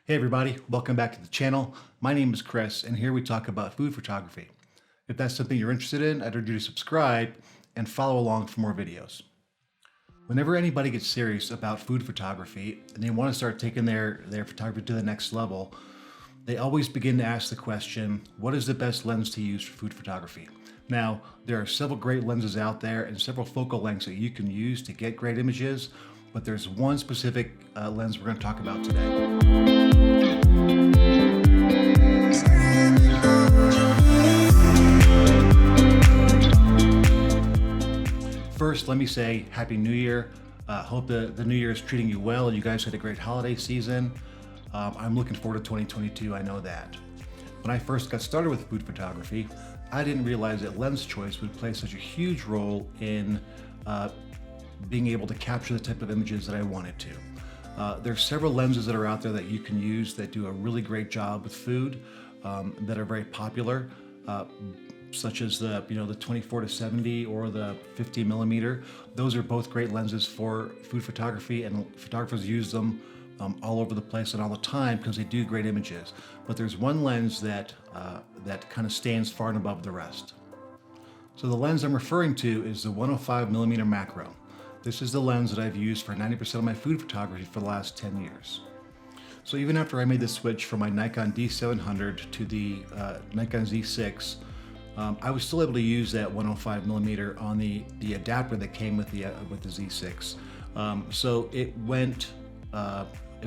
Hey everybody, welcome back to the channel. My name is Chris and here we talk about food photography. If that's something you're interested in, I'd urge you to subscribe and follow along for more videos. Whenever anybody gets serious about food photography and they want to start taking their photography to the next level, they always begin to ask the question, what is the best lens to use for food photography? Now, there are several great lenses out there and several focal lengths that you can use to get great images, but there's one specific lens we're going to talk about today. First, let me say Happy New Year. Hope the new year is treating you well and you guys had a great holiday season. I'm looking forward to 2022, I know that. When I first got started with food photography, I didn't realize that lens choice would play such a huge role in being able to capture the type of images that I wanted to. There's several lenses that are out there that you can use that do a really great job with food, that are very popular, such as the 24-70 or the 50mm. Those are both great lenses for food photography, and photographers use them all over the place and all the time because they do great images. But there's one lens that kind of stands far and above the rest. So the lens I'm referring to is the 105mm macro. This is the lens that I've used for 90% of my food photography for the last 10 years. So even after I made the switch from my Nikon D700 to the Nikon Z6, I was still able to use that 105mm on the adapter that came with the Z6. So it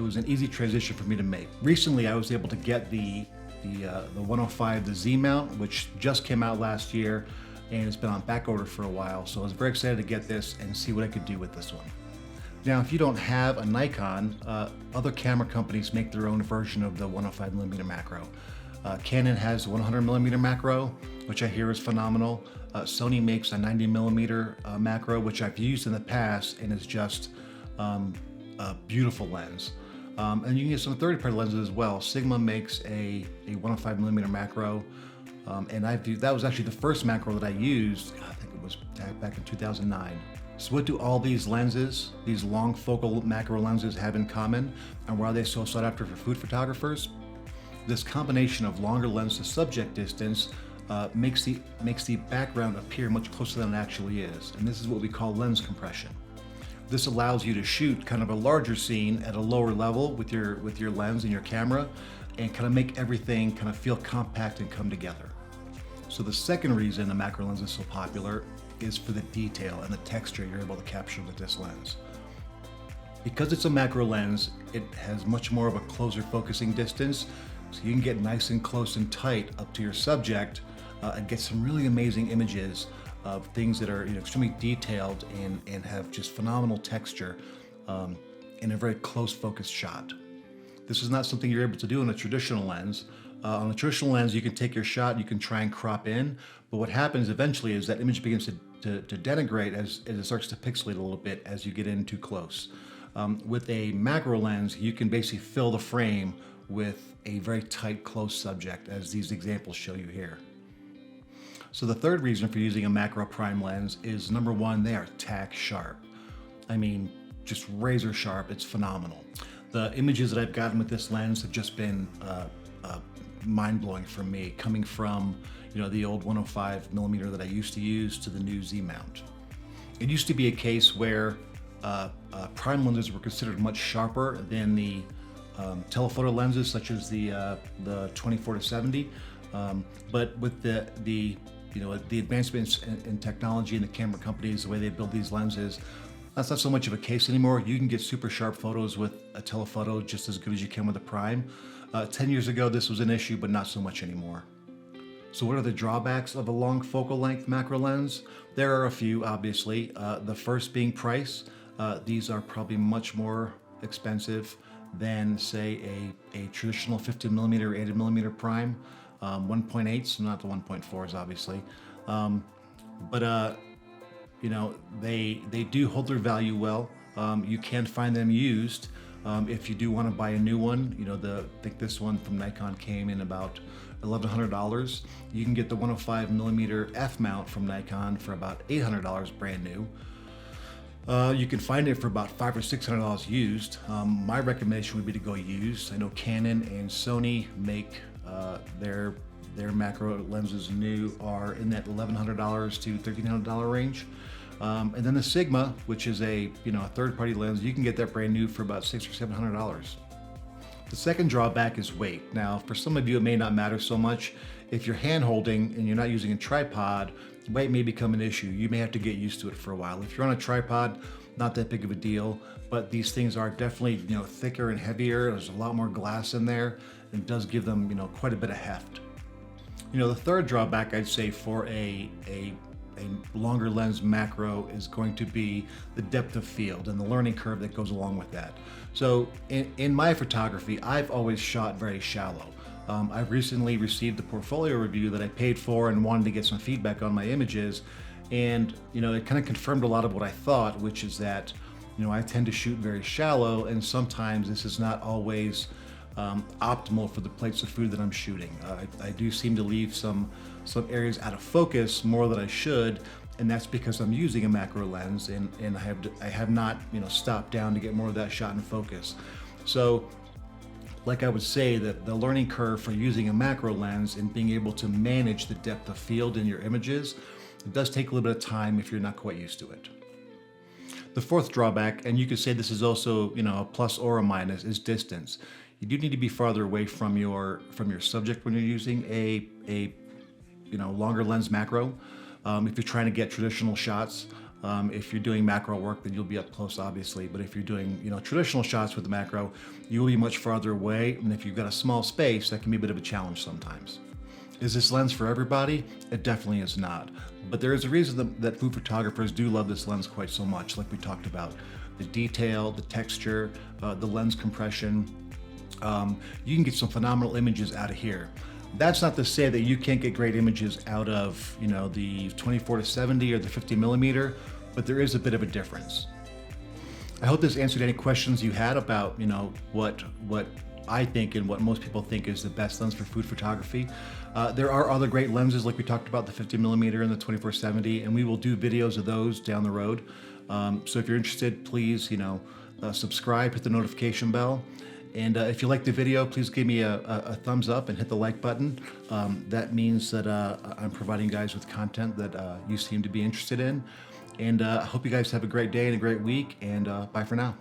was an easy transition for me to make. Recently, I was able to get the 105, the Z mount, which just came out last year, and it's been on back order for a while. So I was very excited to get this and see what I could do with this one. Now, if you don't have a Nikon, other camera companies make their own version of the 105mm macro. Canon has 100mm macro, which I hear is phenomenal. Sony makes a 90mm macro, which I've used in the past and is just a beautiful lens. And you can get some third-party lenses as well. Sigma makes a 105mm macro, and that was actually the first macro that I used. I think it was back in 2009. So what do all these lenses, these long focal macro lenses, have in common, and why are they so sought after for food photographers? This combination of longer lens to subject distance makes the background appear much closer than it actually is, and this is what we call lens compression. This allows you to shoot kind of a larger scene at a lower level with your lens and your camera, and kind of make everything kind of feel compact and come together. So the second reason the macro lens is so popular is for the detail and the texture you're able to capture with this lens. Because it's a macro lens, it has much more of a closer focusing distance, so you can get nice and close and tight up to your subject and get some really amazing images of things that are extremely detailed and have just phenomenal texture in a very close focused shot. This is not something you're able to do on a traditional lens. On a traditional lens, you can take your shot, you can try and crop in, but what happens eventually is that image begins to denigrate as it starts to pixelate a little bit as you get in too close. With a macro lens, you can basically fill the frame with a very tight, close subject, as these examples show you here. So the third reason for using a macro prime lens is, number one, they are tack sharp. I mean, just razor sharp, it's phenomenal. The images that I've gotten with this lens have just been mind-blowing for me, coming from the old 105mm that I used to use to the new Z mount. It used to be a case where prime lenses were considered much sharper than the telephoto lenses, such as the 24-70, but with the advancements in technology and the camera companies, the way they build these lenses, that's not so much of a case anymore. You can get super sharp photos with a telephoto just as good as you can with a prime. 10 years ago, this was an issue, but not so much anymore. So what are the drawbacks of a long focal length macro lens? There are a few, obviously. The first being price. These are probably much more expensive than, say, a traditional 50mm or 80mm prime. 1.8s, not the 1.4s, obviously. They do hold their value well. You can find them used. If you do want to buy a new one, I think this one from Nikon came in about $1,100. You can get the 105mm f mount from Nikon for about $800 brand new. You can find it for about $500 or $600 used. My recommendation would be to go used. I know Canon and Sony make their macro lenses new are in that $1,100 to $1,300 range. And then the Sigma, which is a third-party lens, you can get that brand new for about $600 or $700. The second drawback is weight. Now, for some of you, it may not matter so much. If you're hand holding and you're not using a tripod, weight may become an issue. You may have to get used to it for a while. If you're on a tripod, not that big of a deal, but these things are definitely thicker and heavier. There's a lot more glass in there, and it does give them quite a bit of heft. The third drawback I'd say for a longer lens macro is going to be the depth of field and the learning curve that goes along with that. So in my photography, I've always shot very shallow. I've recently received a portfolio review that I paid for and wanted to get some feedback on my images, and it kind of confirmed a lot of what I thought, which is that I tend to shoot very shallow, and sometimes this is not always optimal for the plates of food that I'm shooting. I do seem to leave some areas out of focus more than I should, and that's because I'm using a macro lens, and I have not stopped down to get more of that shot in focus. So like I would say, that the learning curve for using a macro lens and being able to manage the depth of field in your images, it does take a little bit of time if you're not quite used to it. The fourth drawback, and you could say this is also a plus or a minus, is distance. You do need to be farther away from your subject when you're using a longer lens macro. If you're trying to get traditional shots, if you're doing macro work, then you'll be up close, obviously. But if you're doing traditional shots with the macro, you will be much farther away. And if you've got a small space, that can be a bit of a challenge sometimes. Is this lens for everybody? It definitely is not. But there is a reason that food photographers do love this lens quite so much, like we talked about. The detail, the texture, the lens compression. You can get some phenomenal images out of here. That's not to say that you can't get great images out of the 24 to 70 or the 50 millimeter, but there is a bit of a difference. I hope this answered any questions you had about what I think and what most people think is the best lens for food photography. There are other great lenses, like we talked about, the 50 millimeter and the 24-70, and we will do videos of those down the road. So if you're interested, please subscribe, hit the notification bell. And if you like the video, please give me a thumbs up and hit the like button. That means that I'm providing you guys with content that you seem to be interested in. And I hope you guys have a great day and a great week, and bye for now.